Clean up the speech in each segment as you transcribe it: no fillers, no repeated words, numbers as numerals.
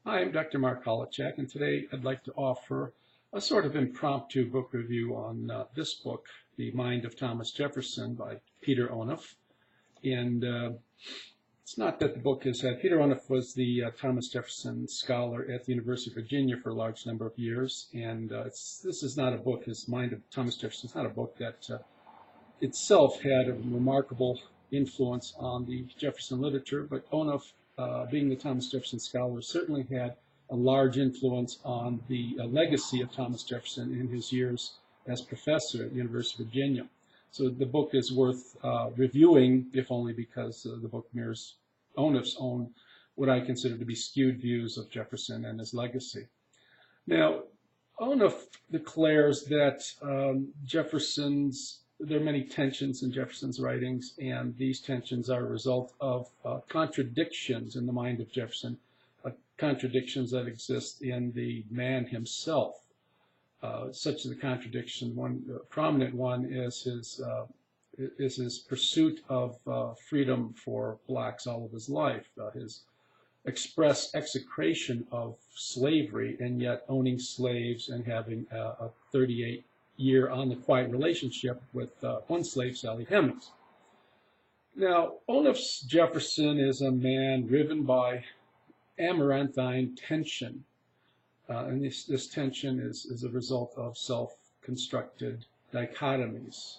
Hi, I'm Dr. Mark Holacek, and today I'd like to offer a sort of impromptu book review on this book, The Mind of Thomas Jefferson by Peter Onuf. And it's not that the book is, Peter Onuf was the Thomas Jefferson scholar at the University of Virginia for a large number of years. And this is not a book, his Mind of Thomas Jefferson is not a book that itself had a remarkable influence on the Jefferson literature, but Onuf, being the Thomas Jefferson scholar, certainly had a large influence on the legacy of Thomas Jefferson in his years as professor at the University of Virginia. So the book is worth reviewing, if only because the book mirrors Onuf's own, what I consider to be skewed views of Jefferson and his legacy. Now, Onuf declares that there are many tensions in Jefferson's writings, and these tensions are a result of contradictions in the mind of Jefferson, contradictions that exist in the man himself. Such as the contradiction, one prominent one is his pursuit of freedom for blacks all of his life, his express execration of slavery, and yet owning slaves and having a 38-year on the quiet relationship with one slave, Sally Hemings. Now, Onuf's Jefferson is a man driven by amaranthine tension, and this tension is a result of self-constructed dichotomies: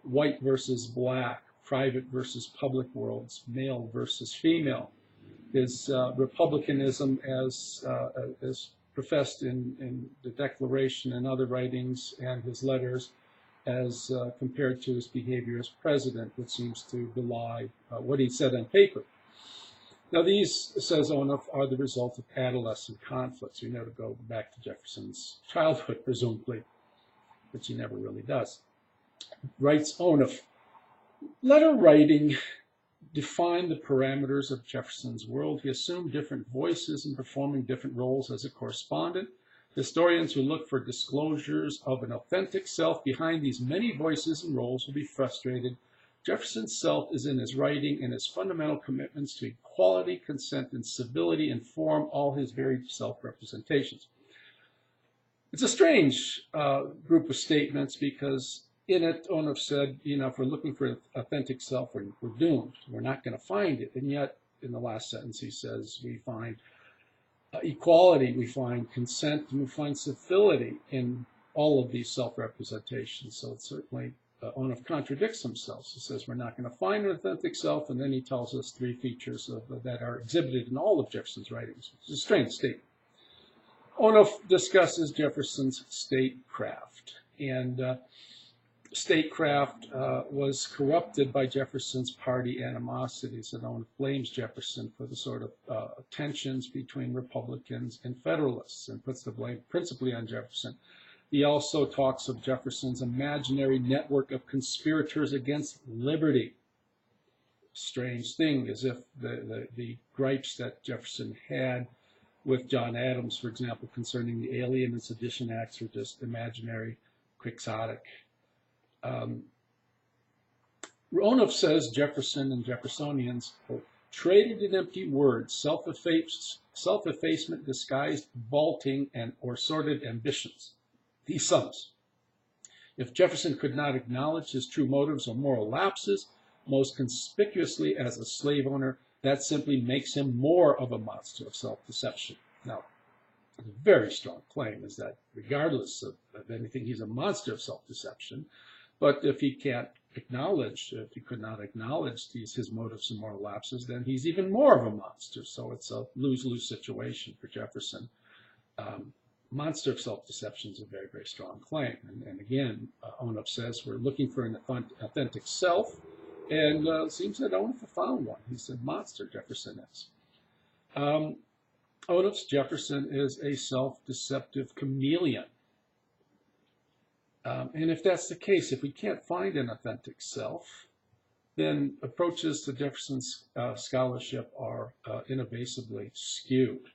white versus black, private versus public worlds, male versus female. His republicanism, as professed in the Declaration and other writings and his letters, as compared to his behavior as president, which seems to belie what he said on paper. Now, these, says Onuf, are the result of adolescent conflicts. We never go back to Jefferson's childhood, presumably, which he never really does. Writes Onuf, letter writing defined the parameters of Jefferson's world. He assumed different voices and performing different roles as a correspondent. Historians who look for disclosures of an authentic self behind these many voices and roles will be frustrated. Jefferson's self is in his writing, and his fundamental commitments to equality, consent, and civility inform all his varied self-representations. It's a strange group of statements because in it, Onuf said, if we're looking for an authentic self, we're doomed. We're not going to find it. And yet, in the last sentence, he says we find equality, we find consent, and we find civility in all of these self-representations. So it's certainly, Onuf contradicts himself. He says we're not going to find an authentic self, and then he tells us three features that are exhibited in all of Jefferson's writings. It's a strange statement. Onuf discusses Jefferson's statecraft, and statecraft was corrupted by Jefferson's party animosities, and Onuf blames Jefferson for the sort of tensions between Republicans and Federalists and puts the blame principally on Jefferson. He also talks of Jefferson's imaginary network of conspirators against liberty. Strange thing, as if the gripes that Jefferson had with John Adams, for example, concerning the Alien and Sedition Acts are just imaginary, quixotic. Onuf says Jefferson and Jeffersonians, quote, traded in empty words, self-effacement, disguised vaulting, or sordid ambitions. He sums, if Jefferson could not acknowledge his true motives or moral lapses, most conspicuously as a slave owner, that simply makes him more of a monster of self-deception. Now, a very strong claim is that regardless of anything, he's a monster of self-deception. But if he can't acknowledge, if he could not acknowledge his motives and moral lapses, then he's even more of a monster. So it's a lose-lose situation for Jefferson. Monster of self-deception is a very, very strong claim. And again, Onuf says we're looking for an authentic self, and it seems that Onuf found one. He said monster Jefferson is. Onuf's Jefferson is a self-deceptive chameleon. And if that's the case, if we can't find an authentic self, then approaches to Jefferson's scholarship are inevasively skewed.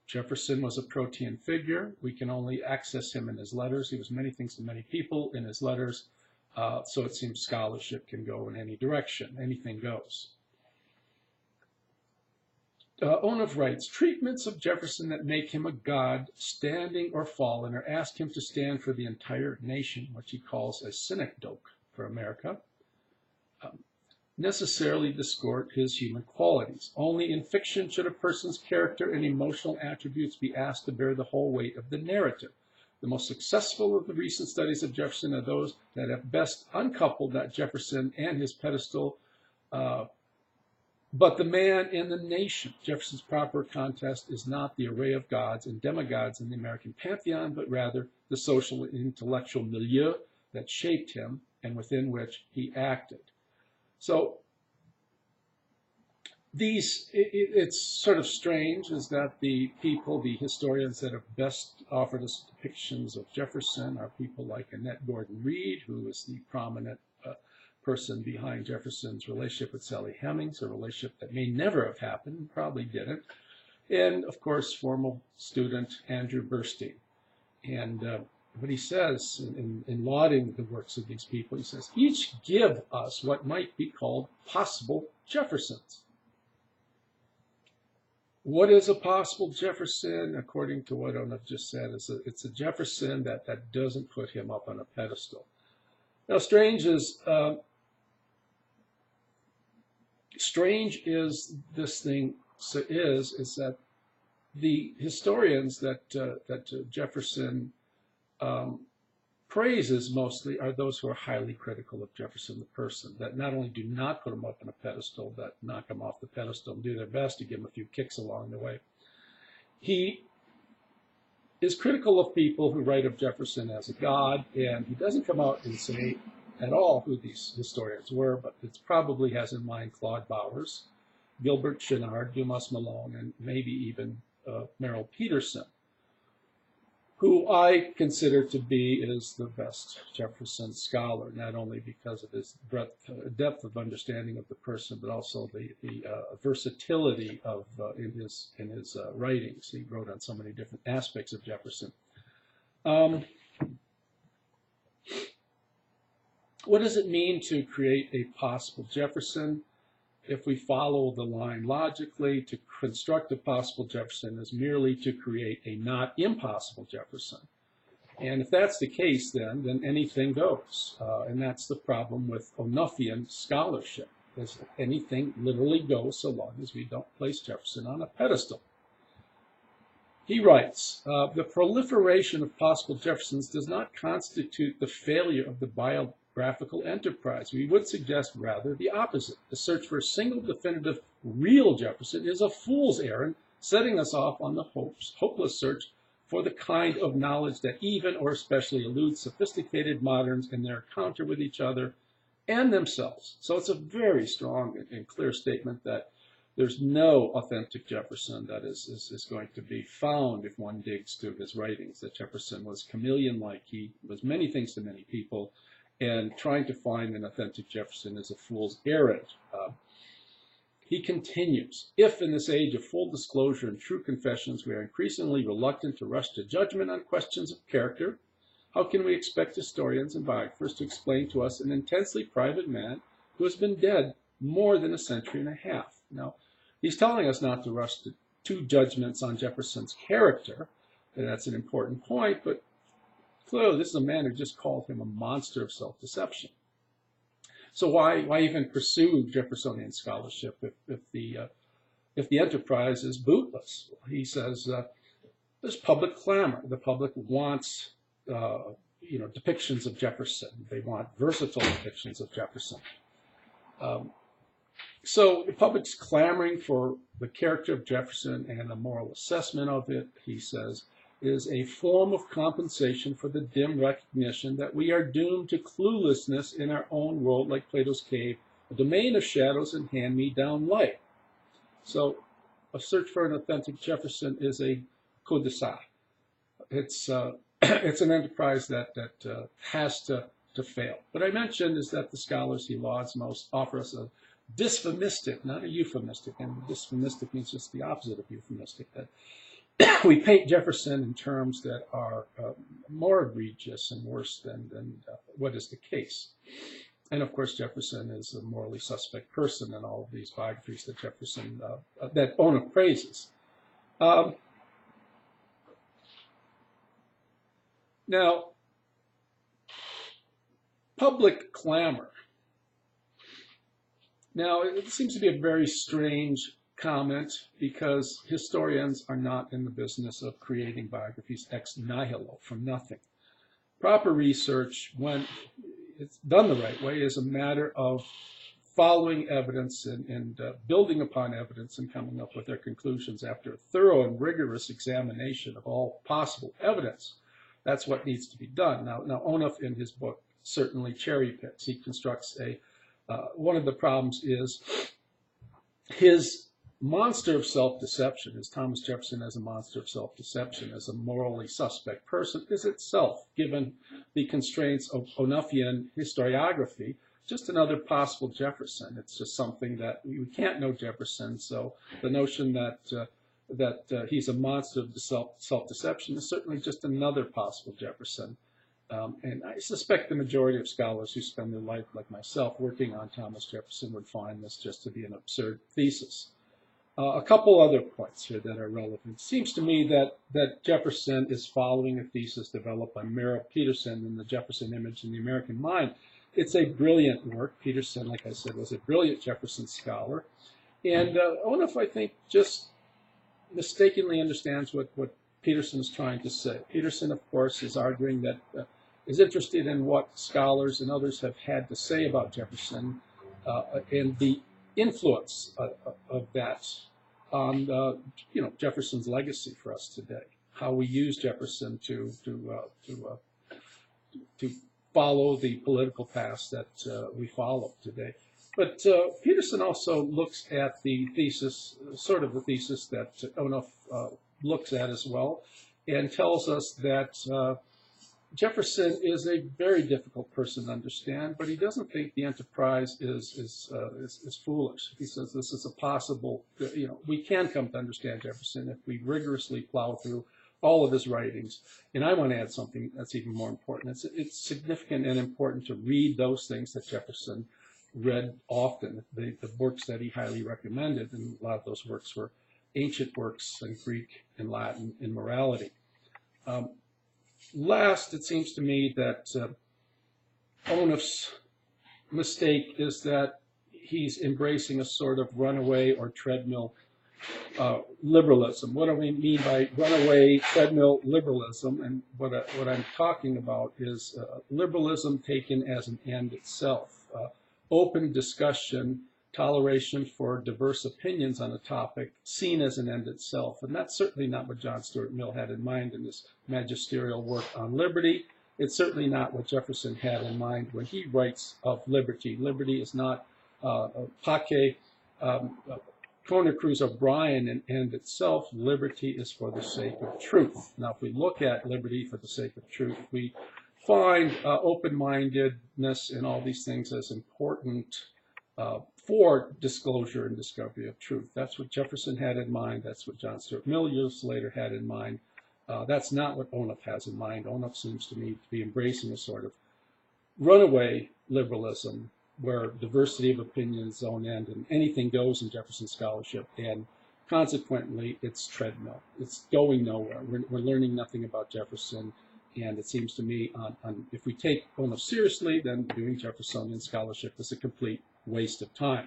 Jefferson was a protean figure. We can only access him in his letters. He was many things to many people in his letters. So it seems scholarship can go in any direction. Anything goes. Onuf writes, treatments of Jefferson that make him a god, standing or fallen, or ask him to stand for the entire nation, which he calls a synecdoche for America, necessarily distort his human qualities. Only in fiction should a person's character and emotional attributes be asked to bear the whole weight of the narrative. The most successful of the recent studies of Jefferson are those that have best uncoupled that Jefferson and his pedestal, but the man and the nation. Jefferson's proper contest is not the array of gods and demigods in the American pantheon, but rather the social and intellectual milieu that shaped him and within which he acted. So it's sort of strange is that the people, the historians that have best offered us depictions of Jefferson are people like Annette Gordon-Reed, who is the prominent person behind Jefferson's relationship with Sally Hemings, a relationship that may never have happened, probably didn't, and of course former student Andrew Burstein. And what he says in lauding the works of these people, he says, each give us what might be called possible Jeffersons. What is a possible Jefferson? According to what Onuf just said, it's a Jefferson that doesn't put him up on a pedestal. Now, strange this thing is that the historians that Jefferson praises mostly are those who are highly critical of Jefferson the person, that not only do not put him up on a pedestal, that knock him off the pedestal and do their best to give him a few kicks along the way. He is critical of people who write of Jefferson as a god, and he doesn't come out and say at all who these historians were, but it probably has in mind Claude Bowers, Gilbert Chenard, Dumas Malone, and maybe even Merrill Peterson, who I consider to be is the best Jefferson scholar, not only because of his depth of understanding of the person, but also the versatility of in his writings. He wrote on so many different aspects of Jefferson. What does it mean to create a possible Jefferson? If we follow the line logically, to construct a possible Jefferson is merely to create a not impossible Jefferson. And if that's the case, then anything goes. And that's the problem with Onufian scholarship, is anything literally goes so long as we don't place Jefferson on a pedestal. He writes, the proliferation of possible Jeffersons does not constitute the failure of the biographical enterprise. We would suggest rather the opposite. The search for a single definitive real Jefferson is a fool's errand, setting us off on the hopeless search for the kind of knowledge that even or especially eludes sophisticated moderns in their encounter with each other and themselves. So it's a very strong and clear statement that there's no authentic Jefferson that is going to be found if one digs through his writings, that Jefferson was chameleon-like. He was many things to many people, and trying to find an authentic Jefferson is a fool's errand. He continues, if in this age of full disclosure and true confessions we are increasingly reluctant to rush to judgment on questions of character, how can we expect historians and biographers to explain to us an intensely private man who has been dead more than a century and a half? Now, he's telling us not to rush to judgments on Jefferson's character, and that's an important point, but clearly this is a man who just called him a monster of self-deception. So why even pursue Jeffersonian scholarship if the enterprise is bootless? He says there's public clamor. The public wants depictions of Jefferson. They want versatile depictions of Jefferson. So the public's clamoring for the character of Jefferson and a moral assessment of it, he says, is a form of compensation for the dim recognition that we are doomed to cluelessness in our own world, like Plato's cave, a domain of shadows and hand-me-down light. So a search for an authentic Jefferson is a cul-de-sac. It's an enterprise that has to fail. What I mentioned is that the scholars he lauds most offer us a dysphemistic, not a euphemistic, and dysphemistic means just the opposite of euphemistic, that we paint Jefferson in terms that are more egregious and worse than what is the case. And of course, Jefferson is a morally suspect person in all of these biographies that Jefferson, that Onuf praises. Now, public clamor. Now, it seems to be a very strange comment because historians are not in the business of creating biographies ex nihilo, from nothing. Proper research, when it's done the right way, is a matter of following evidence and building upon evidence and coming up with their conclusions after a thorough and rigorous examination of all possible evidence. That's what needs to be done. Now Onuf in his book certainly cherry picks. He constructs one of the problems is his monster of self-deception, as Thomas Jefferson as a monster of self-deception, as a morally suspect person, is itself, given the constraints of Onufian historiography, just another possible Jefferson. It's just something that we can't know Jefferson, so the notion that he's a monster of self-deception is certainly just another possible Jefferson. And I suspect the majority of scholars who spend their life, like myself, working on Thomas Jefferson would find this just to be an absurd thesis. A couple other points here that are relevant. It seems to me that Jefferson is following a thesis developed by Merrill Peterson in The Jefferson Image in the American Mind. It's a brilliant work. Peterson, like I said, was a brilliant Jefferson scholar. And Onuf, I think, just mistakenly understands what Peterson is trying to say. Peterson, of course, is arguing that, is interested in what scholars and others have had to say about Jefferson and the influence of that on Jefferson's legacy for us today. How we use Jefferson to follow the political paths that we follow today. But Peterson also looks at the thesis, sort of the thesis that Onuf looks at as well, and tells us that Jefferson is a very difficult person to understand, but he doesn't think the enterprise is foolish. He says this is a possible, we can come to understand Jefferson if we rigorously plow through all of his writings. And I want to add something that's even more important. It's significant and important to read those things that Jefferson read often, the works that he highly recommended, and a lot of those works were ancient works in Greek and Latin in morality. Last, it seems to me that Onuf's mistake is that he's embracing a sort of runaway or treadmill liberalism. What do we mean by runaway treadmill liberalism? And what I'm talking about is liberalism taken as an end itself. Open discussion, toleration for diverse opinions on a topic seen as an end itself. And that's certainly not what John Stuart Mill had in mind in his magisterial work on liberty. It's certainly not what Jefferson had in mind when he writes of liberty. Liberty is not Paque, Corner Cruz O'Brien an end itself. Liberty is for the sake of truth. Now, if we look at liberty for the sake of truth, we find open-mindedness and all these things as important for disclosure and discovery of truth. That's what Jefferson had in mind. That's what John Stuart Mill years later had in mind. That's not what Onuf has in mind. Onuf seems to me to be embracing a sort of runaway liberalism where diversity of opinion is its own end and anything goes in Jefferson scholarship, and consequently it's treadmill. It's going nowhere. We're learning nothing about Jefferson. And it seems to me, if we take Onuf seriously, then doing Jeffersonian scholarship is a complete waste of time.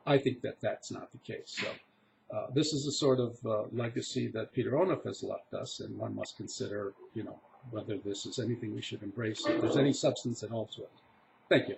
I think that that's not the case. So this is a sort of legacy that Peter Onuf has left us, and one must consider, whether this is anything we should embrace, if there's any substance at all to it. Thank you.